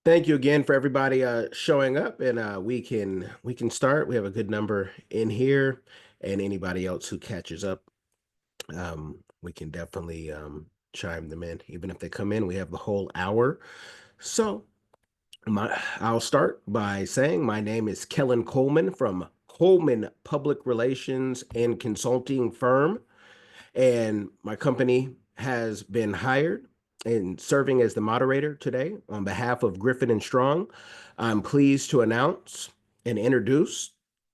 Thank you again for everybody showing up, and we can start. We have a good number in here, and anybody else who catches up, we can definitely chime them in. Even if they come in, we have the whole hour. So I'll start by saying my name is Kellen Coleman from Coleman Public Relations and Consulting Firm, and my company has been hired and serving as the moderator today on behalf of Griffin and Strong. I'm pleased to announce and introduce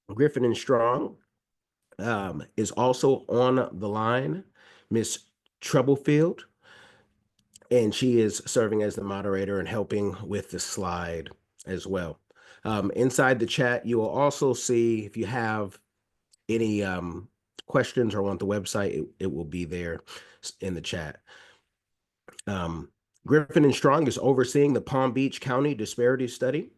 Griffin and Strong is also on the line, Miss Troublefield, and she is serving as the moderator and helping with the slide as well. Inside the chat, you will also see if you have any questions or want the website, it will be there in the chat. Griffin and Strong is overseeing the Palm Beach County Disparity Study.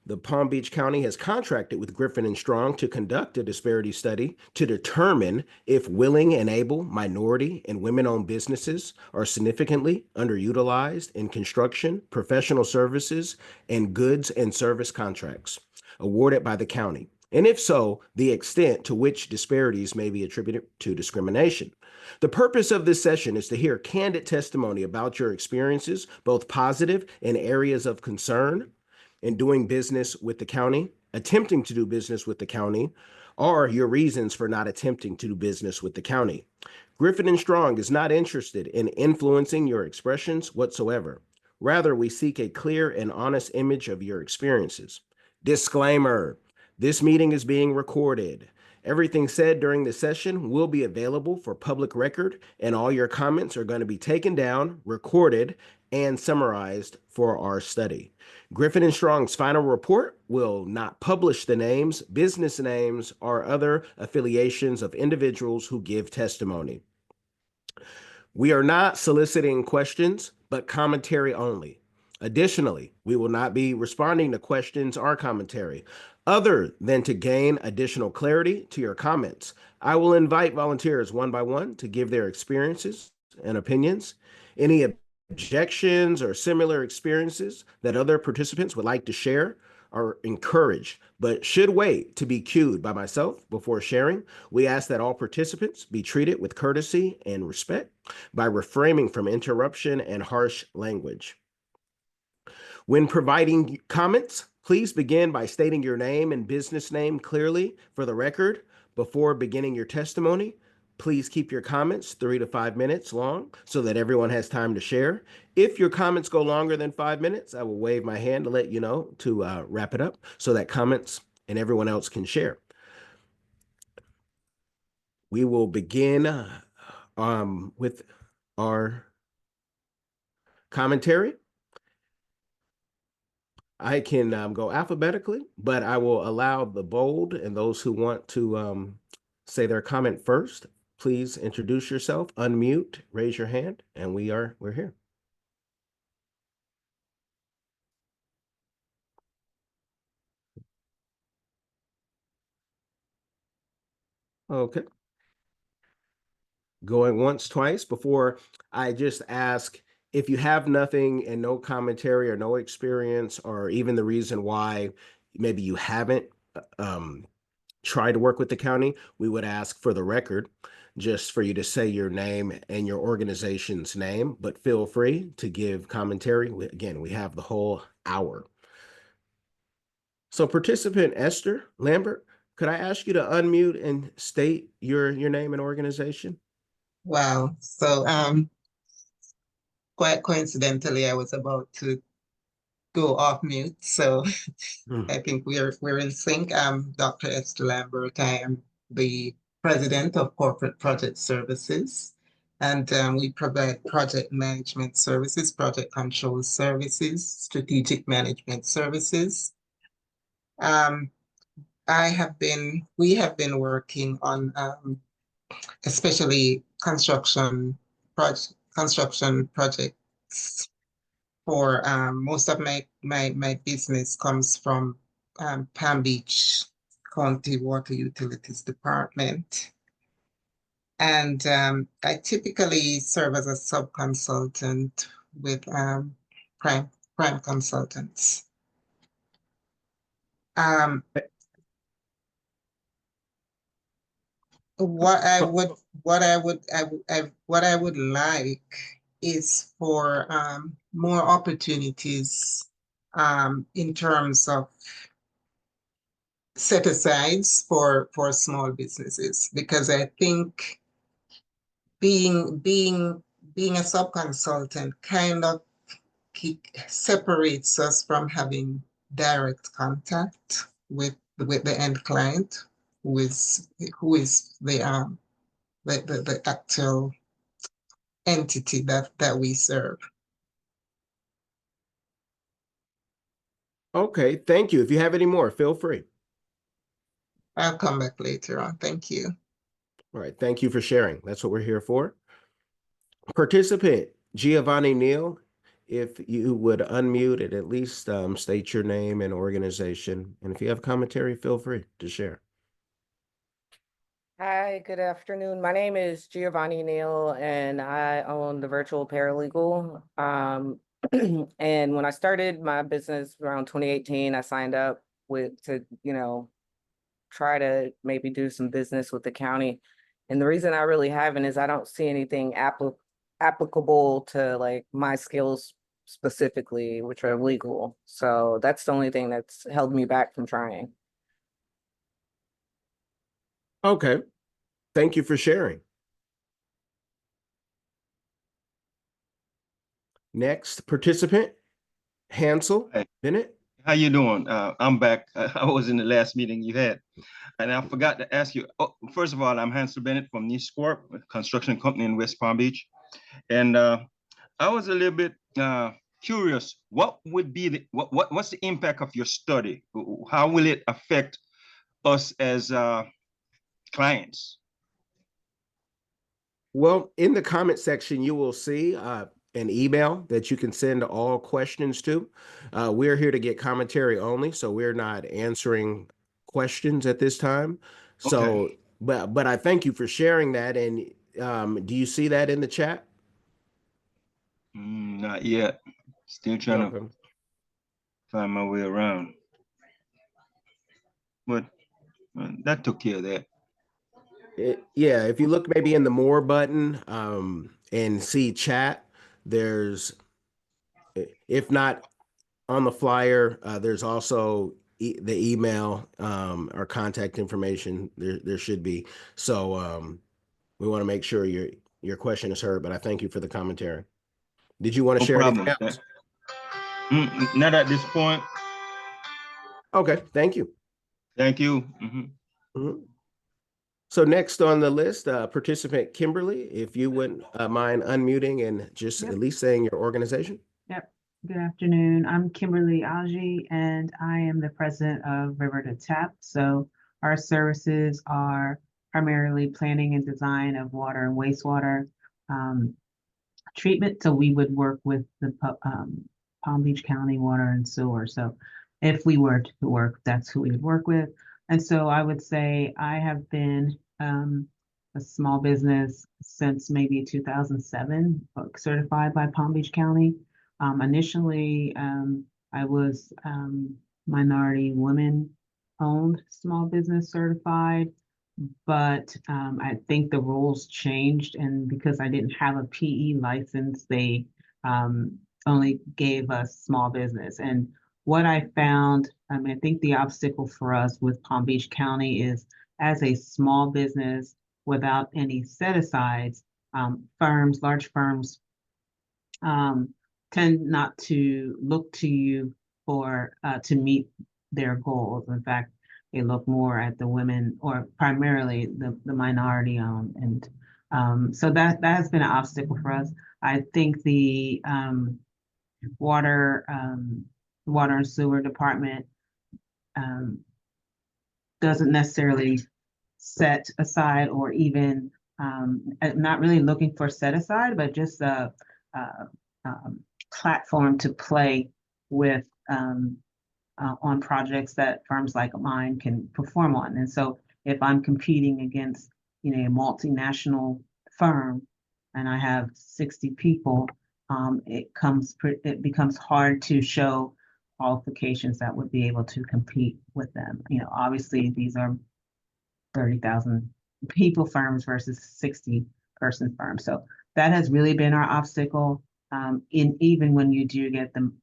The Palm Beach County has contracted with Griffin and Strong to conduct a disparity study to determine if willing and able minority and women-owned businesses are significantly underutilized in construction, professional services, and goods and service contracts awarded by the county. And if so, the extent to which disparities may be attributed to discrimination. The purpose of this session is to hear candid testimony about your experiences, both positive and areas of concern in doing business with the county, attempting to do business with the county, or your reasons for not attempting to do business with the county. Griffin and Strong is not interested in influencing your expressions whatsoever. Rather, we seek a clear and honest image of your experiences. Disclaimer: this meeting is being recorded. Everything said during the session will be available for public record, and all your comments are going to be taken down, recorded, and summarized for our study. Griffin and Strong's final report will not publish the names, business names, or other affiliations of individuals who give testimony. We are not soliciting questions, but commentary only. Additionally, we will not be responding to questions or commentary other than to gain additional clarity to your comments. I will invite volunteers one by one to give their experiences and opinions. Any objections or similar experiences that other participants would like to share are encouraged, but should wait to be cued by myself before sharing. We ask that all participants be treated with courtesy and respect by refraining from interruption and harsh language. When providing comments, please begin by stating your name and business name clearly for the record before beginning your testimony. Please keep your comments 3 to 5 minutes long so that everyone has time to share. If your comments go longer than 5 minutes, I will wave my hand to let you know to wrap it up so that comments and everyone else can share. We will begin with our commentary. I can go alphabetically, but I will allow the bold and those who want to say their comment first. Please introduce yourself, unmute, raise your hand, and we're here. Okay. Going once, twice before I just ask if you have nothing and no commentary or no experience or even the reason why maybe you haven't try to work with the county, we would ask for the record just for you to say your name and your organization's name, but feel free to give commentary. Again, we have the whole hour. So participant Esther Lambert, could I ask you to unmute and state your name and organization? Wow. So quite coincidentally, I was about to go off mute. So I think we're in sync. I'm Dr. Esther Lambert. I am the president of Corporate Project Services. And we provide project management services, project control services, strategic management services. We have been working on especially construction projects for most of my business comes from Palm Beach County Water Utilities Department. And I typically serve as a sub-consultant with prime consultants. Um, what I Oh, would, what I would, what I would like is for more opportunities in terms of set asides for small businesses, because I think being being being a subconsultant kind of separates us from having direct contact with the end client, who is the actual entity that we serve. okay, thank you. If you have any more, feel free. I'll come back later on. Thank you. All right, thank you for sharing. That's what we're here for. Participant Giovanni Neal, if you would unmute and at least state your name and organization. And if you have commentary, feel free to share. Hi, good afternoon. My name is Giovanni Neal and I own the Virtual Paralegal. And when I started my business around 2018, I signed up to try to maybe do some business with the county. And the reason I really haven't is I don't see anything applicable to like my skills specifically, which are legal. So that's the only thing that's held me back from trying. Okay, thank you for sharing. Next participant, Hansel Hey, Bennett. how you doing? I'm back. I was in the last meeting you had, and I forgot to ask you. Oh, first of all, I'm Hansel Bennett from Niche Corp, a construction company in West Palm Beach, and I was a little bit curious. What would be what's the impact of your study? How will it affect us as clients? Well, in the comment section, you will see an email that you can send all questions to. We're here to get commentary only, so we're not answering questions at this time. Okay. So, but I thank you for sharing that. And do you see that in the chat? Not yet. Still trying to Okay. find my way around, but that took care of that. Yeah, if you look maybe in the more button and see chat, there's, if not on the flyer, there's also the email or contact information. There should be. So we want to make sure your question is heard. But I thank you for the commentary. Did you want to No share anything problem. else? Not at this point. Okay, thank you. Thank you. Mhm. So next on the list, participant Kimberly, if you wouldn't mind unmuting and just Yep. at least saying your organization. Yep. Good afternoon. I'm Kimberly Aji, and I am the president of River to Tap. So our services are primarily planning and design of water and wastewater treatment. So we would work with the Palm Beach County Water and Sewer. So if we were to work, that's who we would work with. And so I would say I have been a small business since maybe 2007, certified by Palm Beach County. Initially, I was minority women owned small business certified, but I think the rules changed, and because I didn't have a PE license, they only gave us small business. And what I found, I think the obstacle for us with Palm Beach County is, as a small business without any set asides, large firms tend not to look to you for to meet their goals. In fact, they look more at the women, or primarily the minority owned, and so that has been an obstacle for us. I think the water water and sewer department um, doesn't necessarily set aside, or even not really looking for set aside, but just a platform to play with on projects that firms like mine can perform on. And so if I'm competing against, a multinational firm and I have 60 people, it becomes hard to show qualifications that would be able to compete with them. You know, obviously these are 30,000 people firms versus 60-person firms. So that has really been our obstacle. In even when you do get them,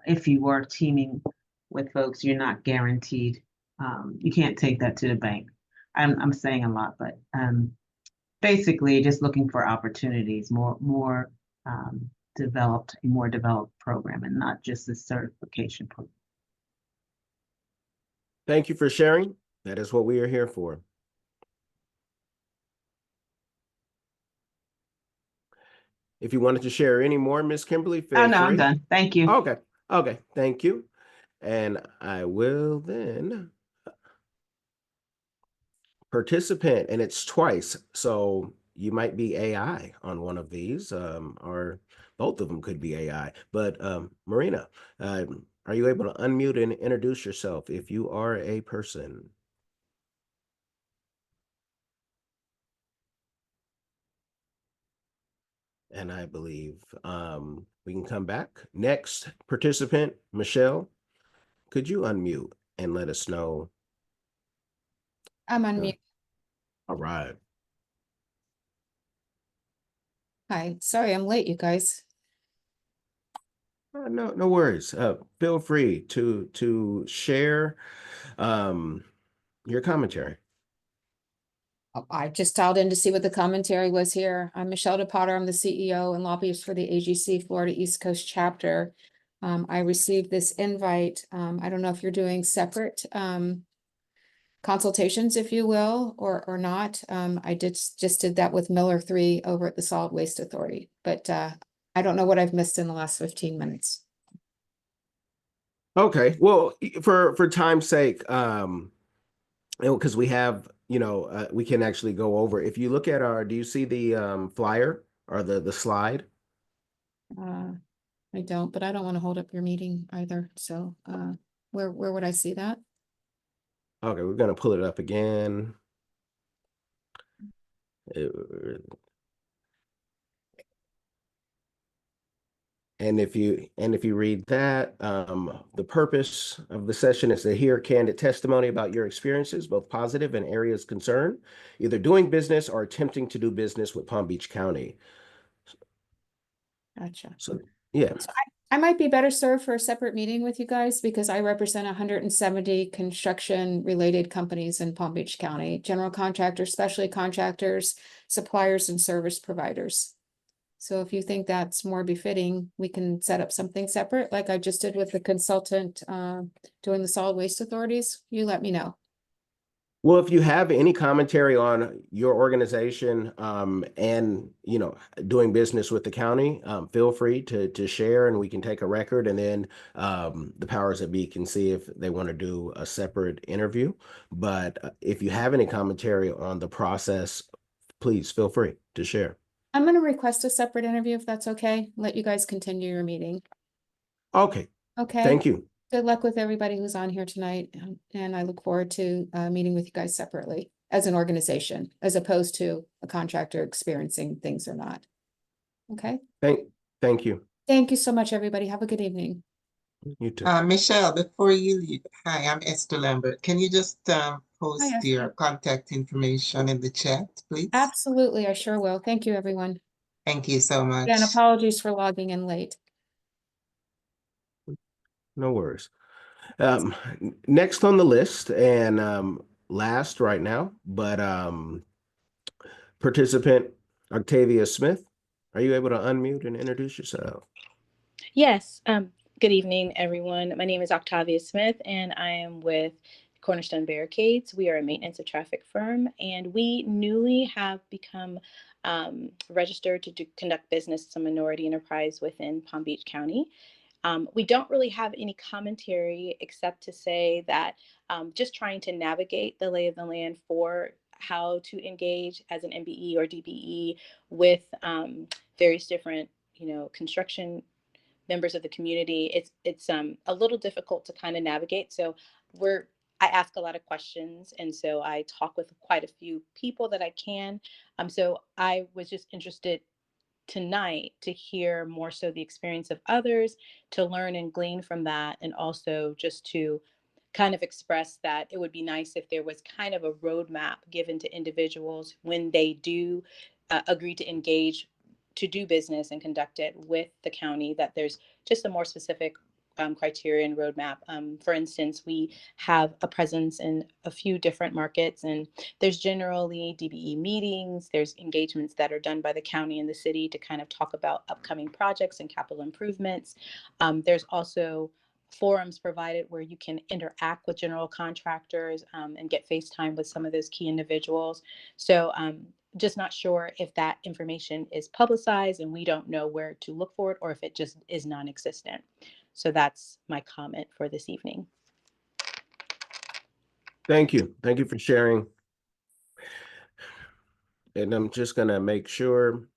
if you were teaming with folks, you're not guaranteed. You can't take that to the bank. I'm saying a lot, but basically just looking for opportunities, more developed program, and not just a certification program. Thank you for sharing. That is what we are here for. If you wanted to share any more, Miss Kimberly, feel Oh, no, free. I'm done. Thank you. Okay. Okay. Thank you. And I will then participant, and it's twice. So you might be AI on one of these, or both of them could be AI. But Marina, are you able to unmute and introduce yourself if you are a person? And I believe we can come back. Next participant, Michelle, could you unmute and let us know? I'm on mute. All right. Hi, sorry I'm late, you guys. No worries. Feel free to share your commentary. I just dialed in to see what the commentary was here. I'm Michelle DePotter. I'm the CEO and lobbyist for the AGC Florida East Coast chapter. I received this invite. I don't know if you're doing separate consultations, if you will, or not. I just did that with Miller 3 over at the Solid Waste Authority, but I don't know what I've missed in the last 15 minutes. Okay. Well, for time's sake, because we have, we can actually go over. If you look at do you see the flyer or the slide? I don't, but I don't want to hold up your meeting either. So where would I see that? Okay, we're gonna pull it up again. And if you read that, the purpose of the session is to hear candid testimony about your experiences, both positive and areas concerned, either doing business or attempting to do business with Palm Beach County. Gotcha. So yeah. So I might be better served for a separate meeting with you guys because I represent 170 construction related companies in Palm Beach County, general contractors, specialty contractors, suppliers, and service providers. So if you think that's more befitting, we can set up something separate, like I just did with the consultant doing the solid waste authorities. You let me know. Well, if you have any commentary on your organization and doing business with the county, feel free to share, and we can take a record, and then the powers that be can see if they want to do a separate interview. But if you have any commentary on the process, please feel free to share. I'm going to request a separate interview if that's okay. Let you guys continue your meeting. Okay. Okay. Thank you. Good luck with everybody who's on here tonight. And I look forward to meeting with you guys separately as an organization, as opposed to a contractor experiencing things or not. Okay. Thank you. Thank you so much, everybody. Have a good evening. You too. Michelle, before you leave, hi, I'm Esther Lambert. Can you just post Esther. your contact information in the chat, please? Absolutely. I sure will. Thank you, everyone. Thank you so much. And apologies for logging in late. No worries. Next on the list and last right now, but participant Octavia Smith, are you able to unmute and introduce yourself? Yes. Good evening, everyone. My name is Octavia Smith, and I am with Cornerstone Barricades. We are a maintenance of traffic firm, and we newly have become registered to conduct business as a minority enterprise within Palm Beach County. We don't really have any commentary except to say that just trying to navigate the lay of the land for how to engage as an MBE or DBE with various different, construction members of the community. It's a little difficult to kind of navigate. So I ask a lot of questions, and so I talk with quite a few people that I can. So I was just interested tonight to hear more so the experience of others, to learn and glean from that, and also just to kind of express that it would be nice if there was kind of a roadmap given to individuals when they do agree to engage to do business and conduct it with the county, that there's just a more specific criteria and roadmap. For instance, we have a presence in a few different markets, and there's generally DBE meetings, there's engagements that are done by the county and the city to kind of talk about upcoming projects and capital improvements. There's also forums provided where you can interact with general contractors and get FaceTime with some of those key individuals. So just not sure if that information is publicized and we don't know where to look for it, or if it just is non-existent. So that's my comment for this evening. Thank you. Thank you for sharing. And I'm just gonna make sure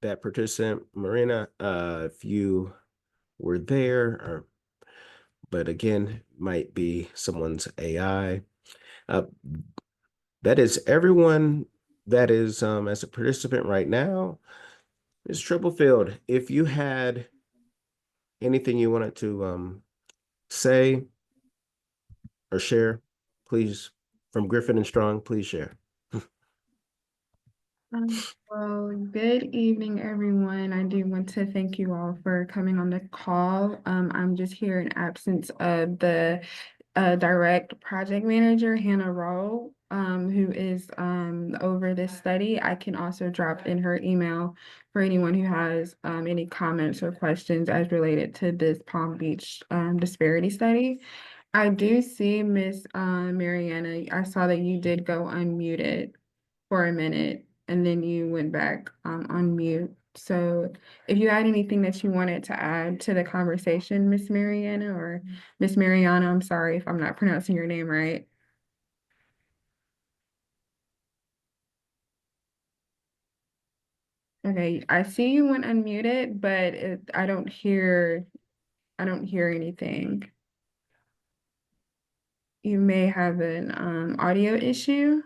that participant, Marina, if you were there, or, but again, might be someone's AI. That is everyone that is as a participant right now. Ms. Triplefield, if you had anything you wanted to say or share, please, from Griffin and Strong, please share. Well, good evening, everyone. I do want to thank you all for coming on the call. I'm just here in absence of the direct project manager, Hannah Rowe, who is over this study. I can also drop in her email for anyone who has any comments or questions as related to this Palm Beach disparity study. I do see Miss Mariana, I saw that you did go unmuted for a minute and then you went back on mute. So if you had anything that you wanted to add to the conversation, Miss Mariana or Miss Mariana, I'm sorry if I'm not pronouncing your name right. Okay, I see you went unmuted, but I don't hear anything. You may have an audio issue.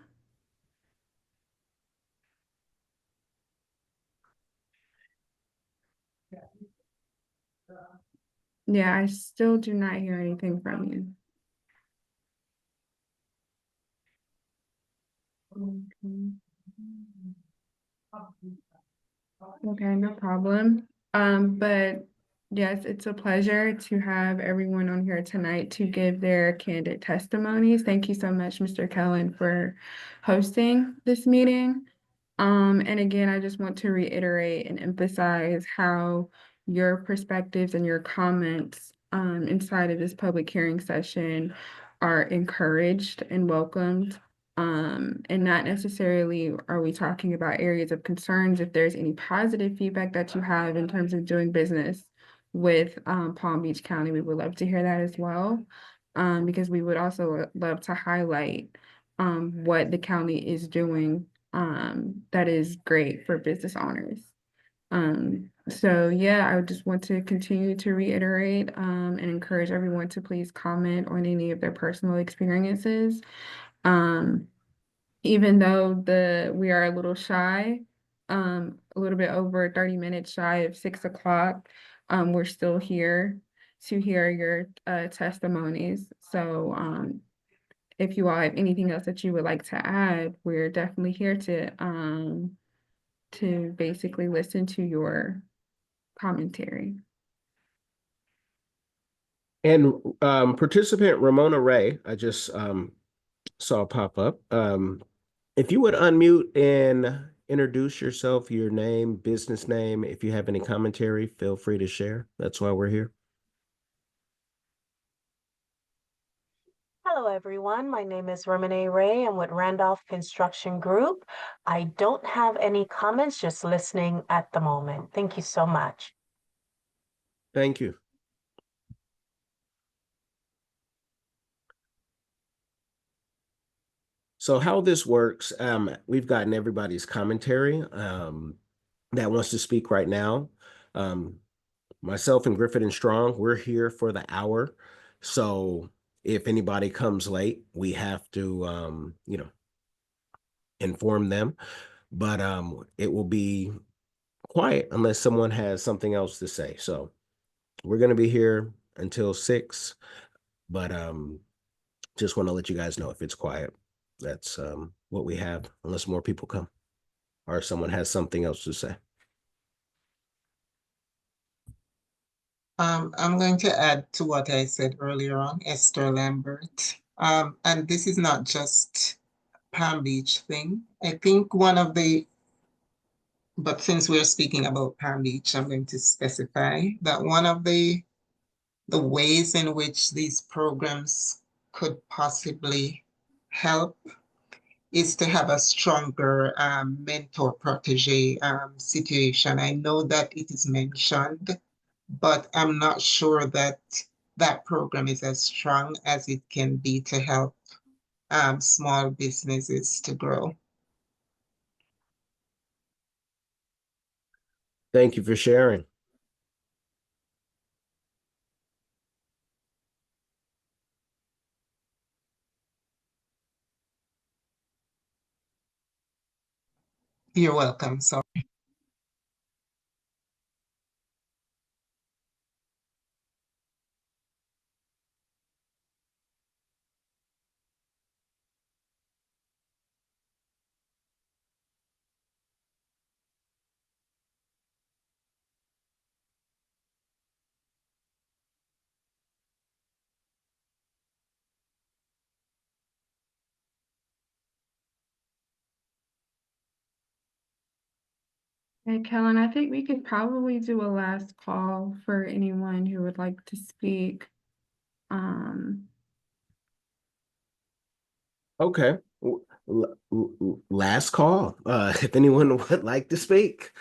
Yeah, I still do not hear anything from you. Okay, no problem. But yes, it's a pleasure to have everyone on here tonight to give their candid testimonies. Thank you so much, Mr. Kellen, for hosting this meeting. And again, I just want to reiterate and emphasize how your perspectives and your comments inside of this public hearing session are encouraged and welcomed. And not necessarily are we talking about areas of concerns. If there's any positive feedback that you have in terms of doing business with Palm Beach County, we would love to hear that as well. Because we would also love to highlight what the county is doing that is great for business owners. So yeah, I would just want to continue to reiterate and encourage everyone to please comment on any of their personal experiences. Even though we are a little shy, a little bit over 30 minutes shy of 6 o'clock, we're still here to hear your testimonies. So if you all have anything else that you would like to add, we're definitely here to basically listen to your commentary. And participant Ramona Ray, I just saw pop up. If you would unmute and introduce yourself, your name, business name. If you have any commentary, feel free to share. That's why we're here. Hello, everyone. My name is Ramona Ray. I'm with Randolph Construction Group. I don't have any comments, just listening at the moment. Thank you so much. Thank you. So how this works, we've gotten everybody's commentary that wants to speak right now. Myself and Griffin and Strong, we're here for the hour. So if anybody comes late, we have to, inform them. But it will be quiet unless someone has something else to say. So we're going to be here until 6, but just want to let you guys know if it's quiet. That's what we have, unless more people come or someone has something else to say. I'm going to add to what I said earlier on, Esther Lambert. And this is not just Palm Beach thing. I think but since we're speaking about Palm Beach, I'm going to specify that one of the ways in which these programs could possibly help is to have a stronger mentor protege situation. I know that it is mentioned, but I'm not sure that that program is as strong as it can be to help small businesses to grow. Thank you for sharing. You're welcome. So Hey, Kellen, I think we could probably do a last call for anyone who would like to speak. Okay. Last call. If anyone would like to speak.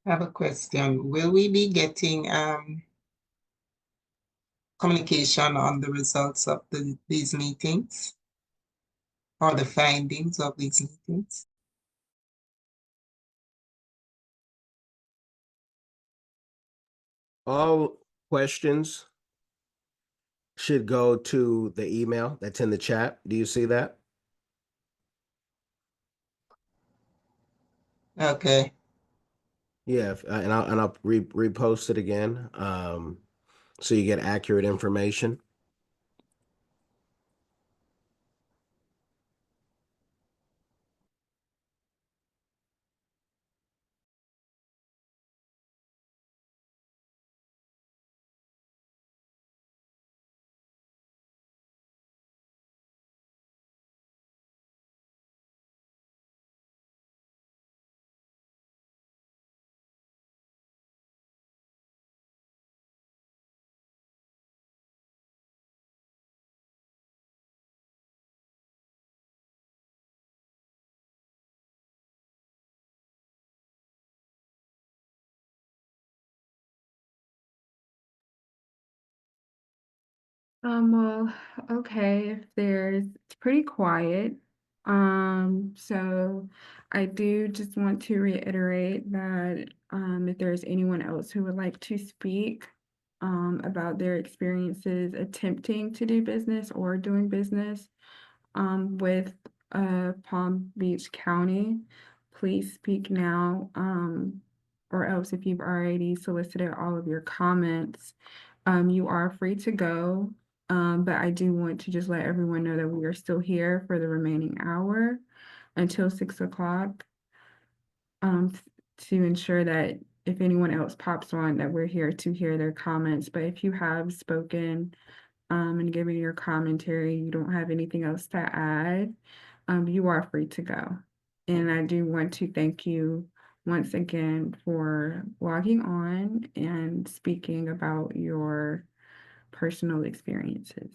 I have a question. Will we be getting communication on the results of these meetings or the findings of these meetings? All questions should go to the email that's in the chat. Do you see that? Okay. Yeah, and I'll repost it again, so you get accurate information. Well, okay, it's pretty quiet. So I do just want to reiterate that, if there's anyone else who would like to speak, about their experiences attempting to do business or doing business with Palm Beach County, please speak now, or else if you've already solicited all of your comments, you are free to go. But I do want to just let everyone know that we are still here for the remaining hour until 6 o'clock, to ensure that if anyone else pops on, that we're here to hear their comments. But if you have spoken and given your commentary, you don't have anything else to add, you are free to go. And I do want to thank you once again for logging on and speaking about your personal experiences.